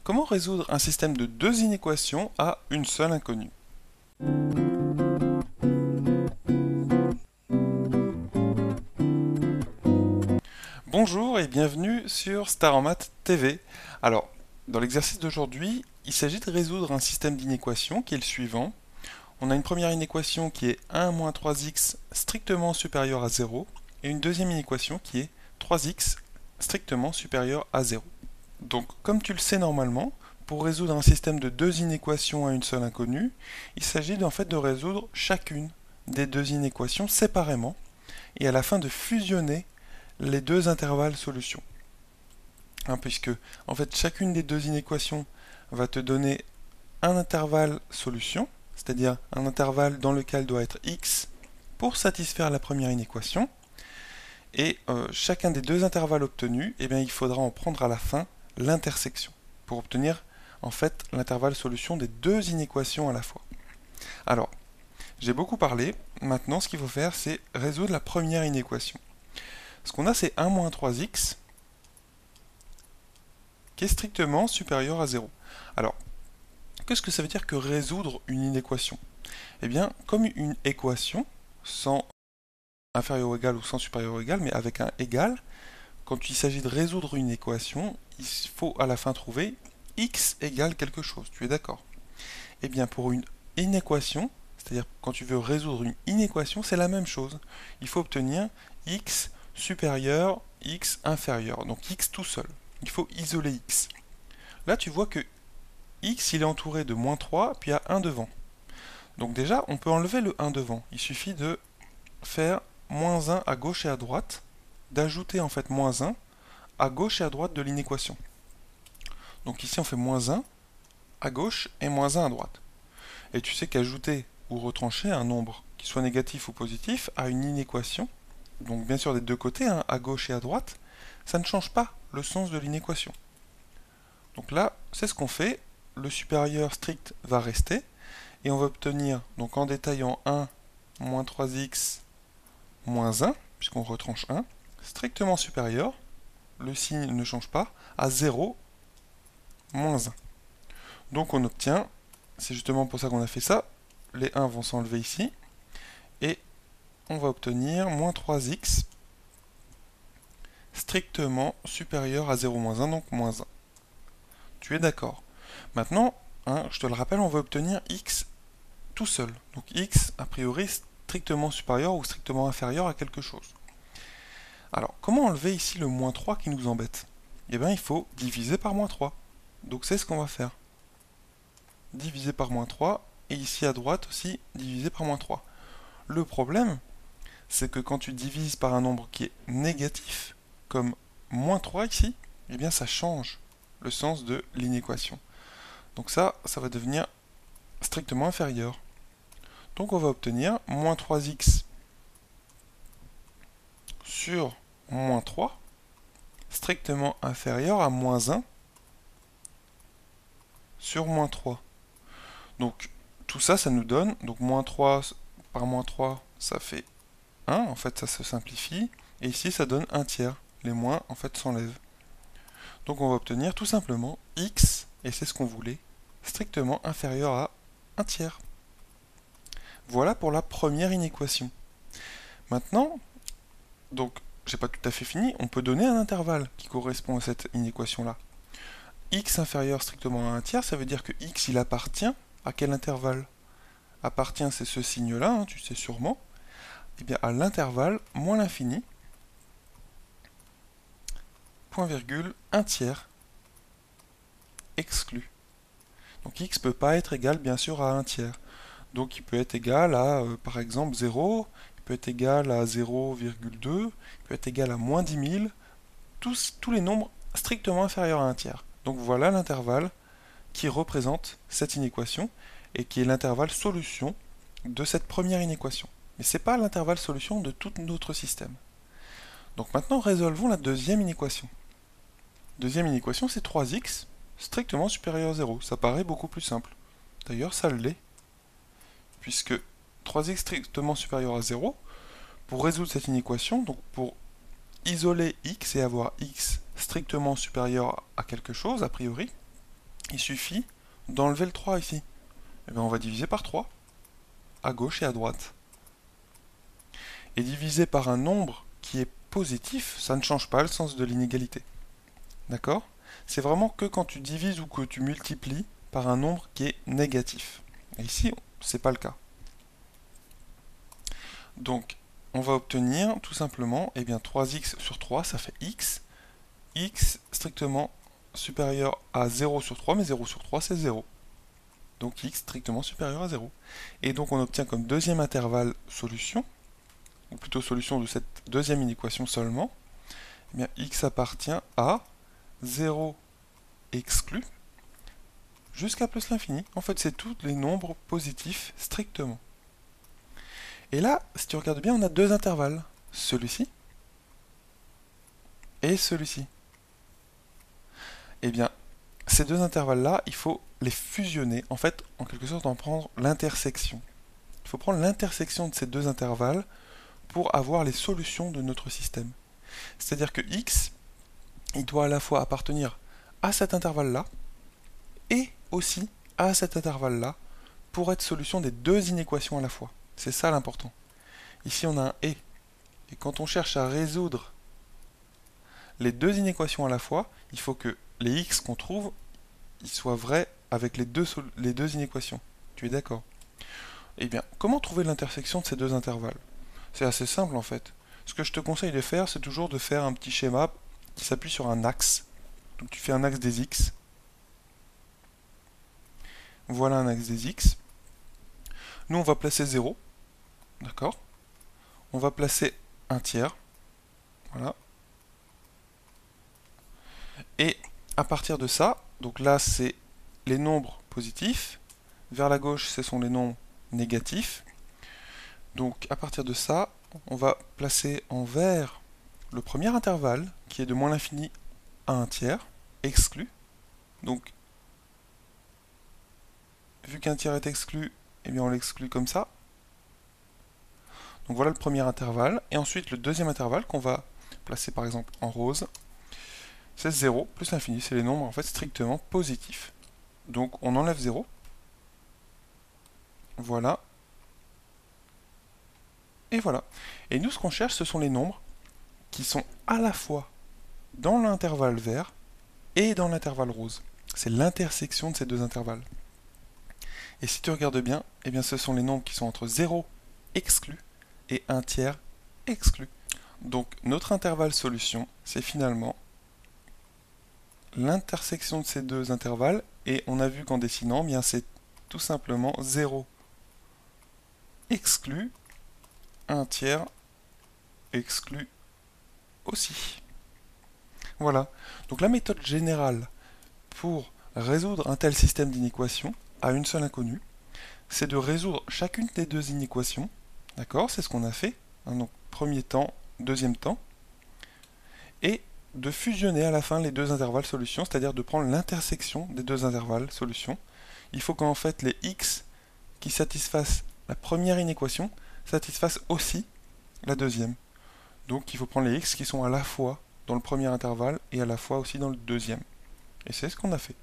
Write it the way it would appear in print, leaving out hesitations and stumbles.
Comment résoudre un système de deux inéquations à une seule inconnue? Bonjour et bienvenue sur Star en Maths TV. Alors, dans l'exercice d'aujourd'hui, il s'agit de résoudre un système d'inéquations qui est le suivant. On a une première inéquation qui est 1 moins 3x strictement supérieur à 0 et une deuxième inéquation qui est 3x strictement supérieur à 0. Donc, comme tu le sais normalement, pour résoudre un système de deux inéquations à une seule inconnue, il s'agit en fait de résoudre chacune des deux inéquations séparément et à la fin de fusionner les deux intervalles solutions. Puisque en fait chacune des deux inéquations va te donner un intervalle solution, c'est-à-dire un intervalle dans lequel doit être x pour satisfaire la première inéquation, et chacun des deux intervalles obtenus, il faudra en prendre à la fin l'intersection pour obtenir en fait l'intervalle solution des deux inéquations à la fois. Alors, j'ai beaucoup parlé, maintenant ce qu'il faut faire c'est résoudre la première inéquation. Ce qu'on a c'est 1 moins 3x qui est strictement supérieur à 0. Alors, qu'est-ce que ça veut dire que résoudre une inéquation? Eh bien, comme une équation, sans inférieur ou égal ou sans supérieur ou égal, mais avec un égal, quand il s'agit de résoudre une équation, il faut à la fin trouver x égale quelque chose, tu es d'accord? Eh bien, pour une inéquation, c'est-à-dire quand tu veux résoudre une inéquation, c'est la même chose. Il faut obtenir x supérieur, x inférieur, donc x tout seul. Il faut isoler x. Là, tu vois que x, il est entouré de moins 3, puis il y a 1 devant. Donc déjà, on peut enlever le 1 devant. Il suffit de faire moins 1 à gauche et à droite, d'ajouter en fait moins 1 à gauche et à droite de l'inéquation. Donc ici, on fait moins 1 à gauche et moins 1 à droite. Et tu sais qu'ajouter ou retrancher un nombre qui soit négatif ou positif à une inéquation, donc bien sûr des deux côtés, à gauche et à droite, ça ne change pas le sens de l'inéquation. Donc là, c'est ce qu'on fait. Le supérieur strict va rester. Et on va obtenir, donc en détaillant 1 moins 3x moins 1, puisqu'on retranche 1, strictement supérieur, le signe ne change pas, à 0 moins 1. Donc on obtient, c'est justement pour ça qu'on a fait ça, les 1 vont s'enlever ici, et on va obtenir moins 3x strictement supérieur à 0 moins 1, donc moins 1. Tu es d'accord? Maintenant, je te le rappelle, on va obtenir x tout seul. Donc x, a priori, strictement supérieur ou strictement inférieur à quelque chose. Alors, comment enlever ici le moins 3 qui nous embête? Eh bien, il faut diviser par moins 3. Donc c'est ce qu'on va faire. Diviser par moins 3, et ici à droite aussi, diviser par moins 3. Le problème, c'est que quand tu divises par un nombre qui est négatif, comme moins 3 ici, eh bien ça change le sens de l'inéquation. Donc ça va devenir strictement inférieur. Donc on va obtenir moins 3x sur moins 3, strictement inférieur à moins 1 sur moins 3. Donc tout ça, ça nous donne, donc moins 3 par moins 3, ça fait 1, en fait ça se simplifie, et ici ça donne 1 tiers. Les moins, en fait, s'enlèvent. Donc on va obtenir tout simplement x, et c'est ce qu'on voulait, strictement inférieur à 1 tiers. Voilà pour la première inéquation. Maintenant, donc j'ai pas tout à fait fini, on peut donner un intervalle qui correspond à cette inéquation-là. X inférieur strictement à 1 tiers, ça veut dire que x il appartient à quel intervalle? Appartient, c'est ce signe-là, tu sais sûrement. Eh bien à l'intervalle moins l'infini, point virgule, 1 tiers, exclu. Donc x peut pas être égal bien sûr à 1 tiers. Donc il peut être égal à, par exemple, 0, il peut être égal à 0,2, il peut être égal à moins 10 000, tous les nombres strictement inférieurs à 1 tiers. Donc voilà l'intervalle qui représente cette inéquation et qui est l'intervalle solution de cette première inéquation. Mais ce n'est pas l'intervalle solution de tout notre système. Donc maintenant résolvons la deuxième inéquation. Deuxième inéquation c'est 3x strictement supérieur à 0. Ça paraît beaucoup plus simple. D'ailleurs ça l'est. Puisque 3x strictement supérieur à 0, pour résoudre cette inéquation, donc pour isoler x et avoir x strictement supérieur à quelque chose, a priori, il suffit d'enlever le 3 ici. Et bien on va diviser par 3, à gauche et à droite. Et diviser par un nombre qui est positif, ça ne change pas le sens de l'inégalité. D'accord? C'est vraiment que quand tu divises ou que tu multiplies par un nombre qui est négatif. Et ici, c'est pas le cas. Donc, on va obtenir tout simplement, eh bien, 3x sur 3, ça fait x. X strictement supérieur à 0 sur 3, mais 0 sur 3, c'est 0. Donc x strictement supérieur à 0. Et donc on obtient comme deuxième intervalle solution, ou plutôt solution de cette deuxième inéquation seulement, eh bien, x appartient à 0 exclu jusqu'à plus l'infini. En fait, c'est tous les nombres positifs strictement. Et là, si tu regardes bien, on a deux intervalles. Celui-ci et celui-ci. Eh bien, ces deux intervalles-là, il faut les fusionner. En fait, en quelque sorte, en prendre l'intersection. Il faut prendre l'intersection de ces deux intervalles pour avoir les solutions de notre système. C'est-à-dire que x, il doit à la fois appartenir à cet intervalle-là et aussi à cet intervalle-là pour être solution des deux inéquations à la fois. C'est ça l'important. Ici, on a un et. Et quand on cherche à résoudre les deux inéquations à la fois, il faut que les x qu'on trouve, ils soient vrais avec les deux inéquations. Tu es d'accord? Eh bien, comment trouver l'intersection de ces deux intervalles? C'est assez simple en fait. Ce que je te conseille de faire, c'est toujours de faire un petit schéma qui s'appuie sur un axe. Donc tu fais un axe des x. Voilà un axe des x. Nous, on va placer 0. D'accord? On va placer un tiers. Voilà. Et à partir de ça, donc là, c'est les nombres positifs. Vers la gauche, ce sont les nombres négatifs. Donc à partir de ça, on va placer en vert le premier intervalle, qui est de moins l'infini à un tiers, exclu. Donc, vu qu'un tiers est exclu, eh bien on l'exclut comme ça. Donc voilà le premier intervalle. Et ensuite, le deuxième intervalle qu'on va placer par exemple en rose, c'est 0 plus l'infini. C'est les nombres en fait strictement positifs. Donc on enlève 0. Voilà. Et voilà. Et nous, ce qu'on cherche, ce sont les nombres qui sont à la fois dans l'intervalle vert et dans l'intervalle rose. C'est l'intersection de ces deux intervalles. Et si tu regardes bien, eh bien ce sont les nombres qui sont entre 0 exclu et 1 tiers exclu. Donc notre intervalle solution, c'est finalement l'intersection de ces deux intervalles, et on a vu qu'en dessinant, eh bien c'est tout simplement 0 exclu, 1 tiers exclu aussi. Voilà. Donc la méthode générale pour résoudre un tel système d'inéquations à une seule inconnue, c'est de résoudre chacune des deux inéquations. D'accord? C'est ce qu'on a fait. Donc premier temps, deuxième temps. Et de fusionner à la fin les deux intervalles solutions, c'est-à-dire de prendre l'intersection des deux intervalles solutions. Il faut qu'en fait les x qui satisfassent la première inéquation satisfassent aussi la deuxième. Donc il faut prendre les x qui sont à la fois dans le premier intervalle et à la fois aussi dans le deuxième. Et c'est ce qu'on a fait.